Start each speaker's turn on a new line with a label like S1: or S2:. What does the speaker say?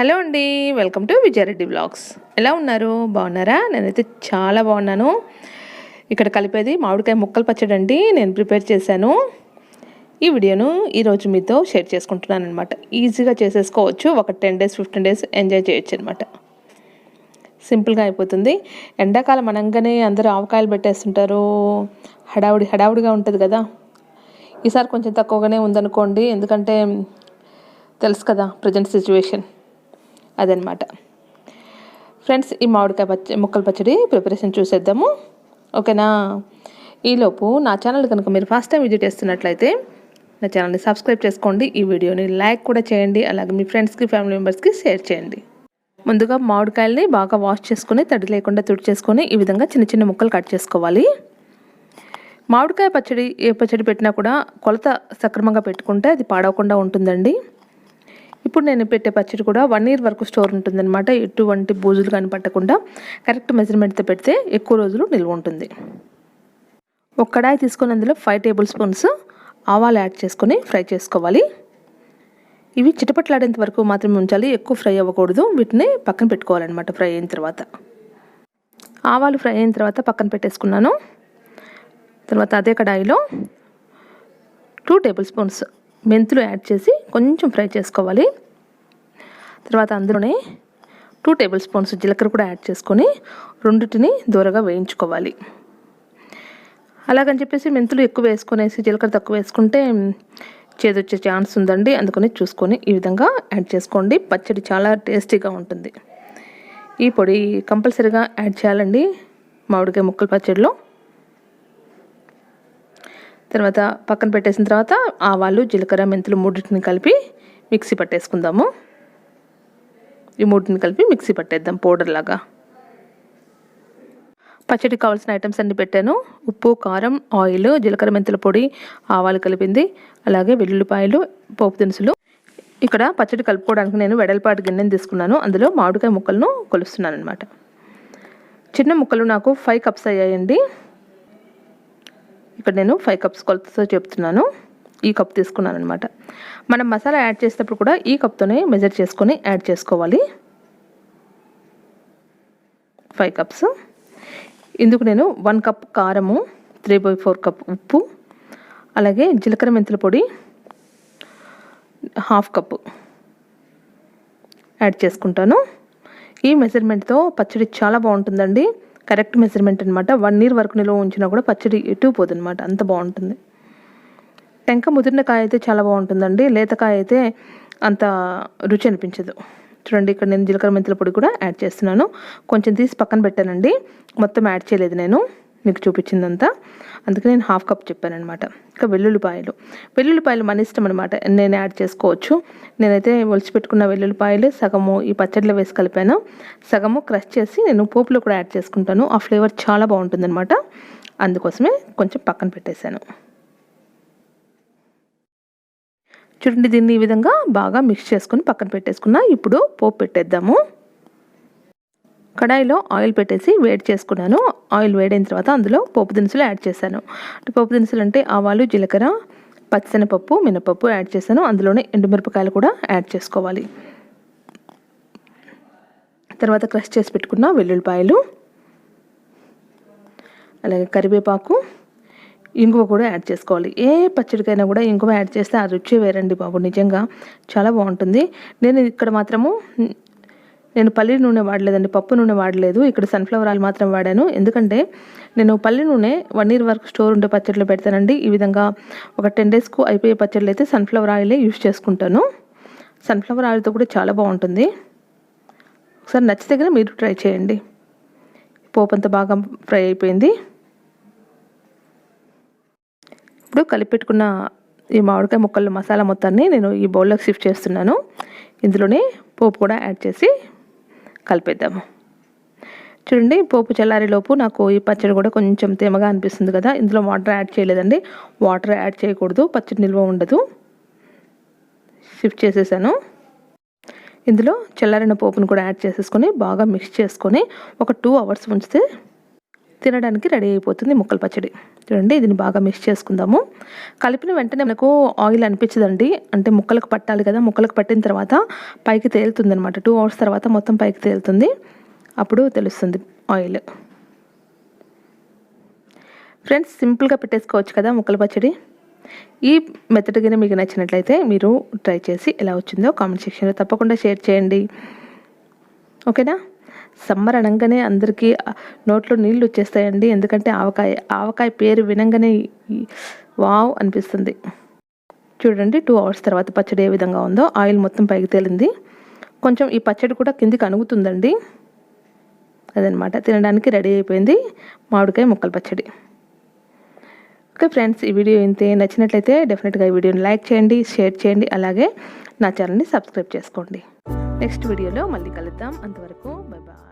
S1: Hello అండి, welcome to Vijaya Reddy vlogs. ఎలా ఉన్నారు? బాగున్నారా? నేనైతే చాలా బాగున్నాను. ఇక్కడ కలిపేది మామిడికాయ ముక్కలు పచ్చడి అండి. నేను ప్రిపేర్ చేశాను. ఈ వీడియోను ఈరోజు మీతో షేర్ చేసుకుంటున్నాను అనమాట. ఈజీగా చేసేసుకోవచ్చు. ఒక 10 days 15 days ఎంజాయ్ చేయొచ్చు అనమాట. సింపుల్గా అయిపోతుంది. ఎండాకాలం అనగానే అందరూ ఆవకాయలు పెట్టేస్తుంటారు. హడావుడిగా ఉంటుంది కదా. ఈసారి కొంచెం తక్కువగానే ఉందనుకోండి, ఎందుకంటే తెలుసు కదా ప్రజెంట్ సిచ్యువేషన్ అదనమాట. ఫ్రెండ్స్, ఈ మామిడికాయ ముక్కల పచ్చడి ప్రిపరేషన్ చూసేద్దాము, ఓకేనా? ఈలోపు నా ఛానల్ కనుక మీరు ఫస్ట్ టైం విజిట్ చేస్తున్నట్లయితే నా ఛానల్ని సబ్స్క్రైబ్ చేసుకోండి. ఈ వీడియోని లైక్ కూడా చేయండి. అలాగే మీ ఫ్రెండ్స్కి ఫ్యామిలీ మెంబర్స్కి షేర్ చేయండి. ముందుగా మామిడికాయల్ని బాగా వాష్ చేసుకొని తడి లేకుండా తుడిచేసుకొని ఈ విధంగా చిన్న చిన్న ముక్కలు కట్ చేసుకోవాలి. మామిడికాయ పచ్చడి ఏ పచ్చడి పెట్టినా కూడా కొలత సక్రమంగా పెట్టుకుంటే అది పాడవకుండా ఉంటుందండి. ఇప్పుడు నేను పెట్టే పచ్చడి కూడా 1 year వరకు స్టోర్ ఉంటుందన్నమాట. ఎటువంటి బూజులు కానీ పట్టకుండా కరెక్ట్ మెజర్మెంట్తో పెడితే ఎక్కువ రోజులు నిల్వ ఉంటుంది. ఒక కడాయి తీసుకొని అందులో 5 tablespoons ఆవాలు యాడ్ చేసుకొని ఫ్రై చేసుకోవాలి. ఇవి చిటపట్లాడేంత వరకు మాత్రమే ఉంచాలి, ఎక్కువ ఫ్రై అవ్వకూడదు. వీటిని పక్కన పెట్టుకోవాలన్నమాట. ఫ్రై అయిన తర్వాత ఆవాలు ఫ్రై అయిన తర్వాత పక్కన పెట్టేసుకున్నాను. తర్వాత అదే కడాయిలో 2 tablespoons మెంతులు యాడ్ చేసి కొంచెం ఫ్రై చేసుకోవాలి. తర్వాత అందులోనే 2 tablespoons జీలకర్ర కూడా యాడ్ చేసుకొని రెండింటిని దూరగా వేయించుకోవాలి. అలాగని చెప్పేసి మెంతులు ఎక్కువ వేసుకొనేసి జీలకర్ర తక్కువ వేసుకుంటే చేదొచ్చే ఛాన్స్ ఉందండి. అందుకని చూసుకొని ఈ విధంగా యాడ్ చేసుకోండి. పచ్చడి చాలా టేస్టీగా ఉంటుంది. ఈ పొడి కంపల్సరీగా యాడ్ చేయాలండి మామిడికాయ ముక్కల పచ్చడిలో. తర్వాత పక్కన పెట్టేసిన తర్వాత ఆవాలు, జీలకర్ర, మెంతులు మూడింటిని కలిపి మిక్సీ పట్టేసుకుందాము. ఈ మూడింటిని కలిపి మిక్సీ పట్టేద్దాం పౌడర్ లాగా. పచ్చడికి కావాల్సిన ఐటమ్స్ అన్ని పెట్టాను. ఉప్పు, కారం, ఆయిల్, జీలకర్ర, మెంతుల పొడి, ఆవాలు కలిపింది, అలాగే వెల్లుల్లిపాయలు, పోపు దినుసులు. ఇక్కడ పచ్చడి కలుపుకోవడానికి నేను వెడల్పాటి గిన్నెని తీసుకున్నాను. అందులో మామిడికాయ ముక్కలను కొలుస్తున్నాను అనమాట. చిన్న ముక్కలు నాకు 5 cups అయ్యాయండి. ఇక్కడ నేను 5 cups కొలతతో చెప్తున్నాను. ఈ కప్ తీసుకున్నాను అనమాట. మనం మసాలా యాడ్ చేసేటప్పుడు కూడా ఈ కప్తోనే మెజర్ చేసుకొని యాడ్ చేసుకోవాలి. 5 cups. ఇందుకు నేను 1 cup కారము, 3/4 cup ఉప్పు, అలాగే జీలకర్ర మెంతుల పొడి 1/2 cup యాడ్ చేసుకుంటాను. ఈ మెజర్మెంట్తో పచ్చడి చాలా బాగుంటుందండి. కరెక్ట్ మెజర్మెంట్ అనమాట. 1 year వరకు నిల్వ ఉంచినా కూడా పచ్చడి ఎటు పోదనమాట, అంత బాగుంటుంది. టెంక ముదిరిన కాయ అయితే చాలా బాగుంటుందండి. లేతకాయ అయితే అంత రుచి అనిపించదు. చూడండి, ఇక్కడ నేను జీలకర్ర మెంతుల పొడి కూడా యాడ్ చేస్తున్నాను. కొంచెం తీసి పక్కన పెట్టానండి, మొత్తం యాడ్ చేయలేదు నేను మీకు చూపించిందంతా. అందుకే నేను 1/2 cup చెప్పానమాట. ఇంకా వెల్లుల్లిపాయలు మన ఇష్టం అనమాట, నేను యాడ్ చేసుకోవచ్చు. నేనైతే ఒలిచిపెట్టుకున్న వెల్లుల్లిపాయలు సగము ఈ పచ్చడిలో వేసి కలిపాను, సగము క్రష్ చేసి నేను పోపులో కూడా యాడ్ చేసుకుంటాను. ఆ ఫ్లేవర్ చాలా బాగుంటుందన్నమాట. అందుకోసమే కొంచెం పక్కన పెట్టేశాను. చూడండి, దీన్ని ఈ విధంగా బాగా మిక్స్ చేసుకొని పక్కన పెట్టేసుకున్నా. ఇప్పుడు పోపు పెట్టేద్దాము. కడాయిలో ఆయిల్ పెట్టేసి వేడి చేసుకున్నాను. ఆయిల్ వేడైన తర్వాత అందులో పోపు దినుసులు యాడ్ చేశాను. పోపు దినుసులు అంటే ఆవాలు, జీలకర్ర, పచ్చిశనగపప్పు, మినపప్పు యాడ్ చేశాను. అందులోనే ఎండుమిరపకాయలు కూడా యాడ్ చేసుకోవాలి. తర్వాత క్రష్ చేసి పెట్టుకున్న వెల్లుల్లిపాయలు, అలాగే కరివేపాకు, ఇంగువ కూడా యాడ్ చేసుకోవాలి. ఏ పచ్చడికైనా కూడా ఇంగువ యాడ్ చేస్తే ఆ రుచి వేరండి బాబు, నిజంగా చాలా బాగుంటుంది. నేను ఇక్కడ మాత్రము పల్లి నూనె వాడలేదండి, పప్పు నూనె వాడలేదు. ఇక్కడ సన్ఫ్లవర్ ఆయిల్ మాత్రం వాడాను. ఎందుకంటే నేను పల్లి నూనె 1 year వరకు స్టోర్ ఉండే పచ్చడిలో పెడతానండి. ఈ విధంగా ఒక 10 daysకు అయిపోయే పచ్చళ్ళు అయితే సన్ఫ్లవర్ ఆయిలే యూజ్ చేసుకుంటాను. సన్ఫ్లవర్ ఆయిల్తో కూడా చాలా బాగుంటుంది. ఒకసారి నచ్చితే మీరు ట్రై చేయండి. పోపు అంతా బాగా ఫ్రై అయిపోయింది. ఇప్పుడు కలిపెట్టుకున్న ఈ మామిడికాయ ముక్కల మసాలా మొత్తాన్ని నేను ఈ బౌల్లోకి షిఫ్ట్ చేస్తున్నాను. ఇందులోనే పోపు కూడా యాడ్ చేసి కలిపేద్దాము. చూడండి, పోపు చల్లారేలోపు నాకు ఈ పచ్చడి కూడా కొంచెం తేమగా అనిపిస్తుంది కదా. ఇందులో వాటర్ యాడ్ చేయలేదండి. వాటర్ యాడ్ చేయకూడదు, పచ్చడి నిల్వ ఉండదు. షిఫ్ట్ చేసేసాను. ఇందులో చల్లారిన పోపును కూడా యాడ్ చేసేసుకొని బాగా మిక్స్ చేసుకొని ఒక 2 hours ఉంచితే తినడానికి రెడీ అయిపోతుంది ముక్కల పచ్చడి. చూడండి, దీన్ని బాగా మిక్స్ చేసుకుందాము. కలిపిన వెంటనే మనకు ఆయిల్ అనిపించదండి, అంటే ముక్కలకు పట్టాలి కదా. ముక్కలకు పట్టిన తర్వాత పైకి తేలుతుంది అనమాట. 2 అవర్స్ తర్వాత మొత్తం పైకి తేలుతుంది, అప్పుడు తెలుస్తుంది ఆయిల్. ఫ్రెండ్స్, సింపుల్గా పెట్టేసుకోవచ్చు కదా ముక్కల పచ్చడి. ఈ మెథడ్ కింద మీకు నచ్చినట్లయితే మీరు ట్రై చేసి ఎలా వచ్చిందో కామెంట్ సెక్షన్లో తప్పకుండా షేర్ చేయండి. ఓకేనా? సమ్మర్ అనగానే అందరికీ నోట్లో నీళ్ళు వచ్చేస్తాయండి, ఎందుకంటే ఆవకాయ పేరు వినంగానే వావ్ అనిపిస్తుంది. చూడండి, 2 అవర్స్ తర్వాత పచ్చడి ఏ విధంగా ఉందో. ఆయిల్ మొత్తం పైకి తేలింది. కొంచెం ఈ పచ్చడి కూడా కిందికి అణుగుతుందండి. అదనమాట, తినడానికి రెడీ అయిపోయింది మామిడికాయ ముక్కల పచ్చడి. ఓకే ఫ్రెండ్స్, ఈ వీడియో ఇంతే. నచ్చినట్లయితే డెఫినెట్గా ఈ వీడియోని లైక్ చేయండి, షేర్ చేయండి, అలాగే నా ఛానల్ని సబ్స్క్రైబ్ చేసుకోండి. నెక్స్ట్ వీడియోలో మళ్ళీ కలుద్దాం. అంతవరకు బై బాయ్.